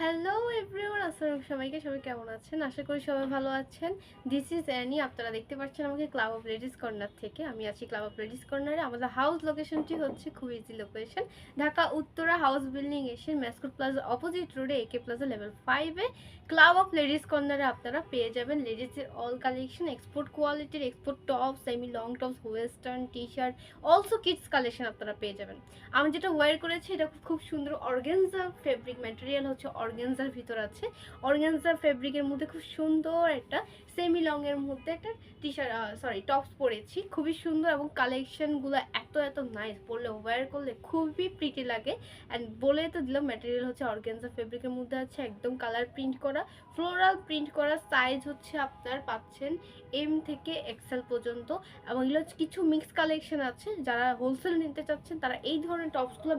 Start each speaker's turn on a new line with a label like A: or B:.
A: Hello everyone, আসসালামু সবাইকে। সবাই কেমন আছেন? আশা করি সবাই ভালো আছেন। This is Annie. আপনারা দেখতে পাচ্ছেন আমাকে ক্লাব অফ লেডিস কর্নার থেকে। আমি আছি ক্লাব অফ লেডিস কর্নারে। আমাদের হাউস লোকেশনটি হচ্ছে খুব easy location, Dhaka Uttara House Building এসে ম্যাসকোট প্লাজা অপোজিট রোডে একে প্লাজা লেভেল 5-এ ক্লাব অফ লেডিস কর্নারে আপনারা পেয়ে যাবেন লেডিসের অল কালেকশন, এক্সপোর্ট কোয়ালিটির export top, semi long tops, western T shirt, also kids collection আপনারা পেয়ে যাবেন। আমি যেটা ওয়্যার করেছি এটা খুব সুন্দর অর্গানজা ফেব্রিক ম্যাটেরিয়াল, হচ্ছে অর্গানজার ভিতর আছে। অর্গানজা ফেব্রিকের মধ্যে খুব সুন্দর একটা সেমি লং এর মধ্যে একটা টি শার্ট টপস পরেছি, খুবই সুন্দর। এবং কালেকশনগুলো এত এত নাইস, পরলে ওয়্যার করলে খুবই প্রিটি লাগে। অ্যান্ড বলে তো দিলাম ম্যাটেরিয়াল হচ্ছে অর্গানজা ফেব্রিকের মধ্যে আছে, একদম কালার প্রিন্ট করা, ফ্লোরাল প্রিন্ট করা। সাইজ হচ্ছে আপনার পাচ্ছেন এম থেকে এক্সেল পর্যন্ত। এবং এগুলো কিছু মিক্স কালেকশন আছে, যারা হোলসেল নিতে চাচ্ছেন তারা এই ধরনের টপসগুলো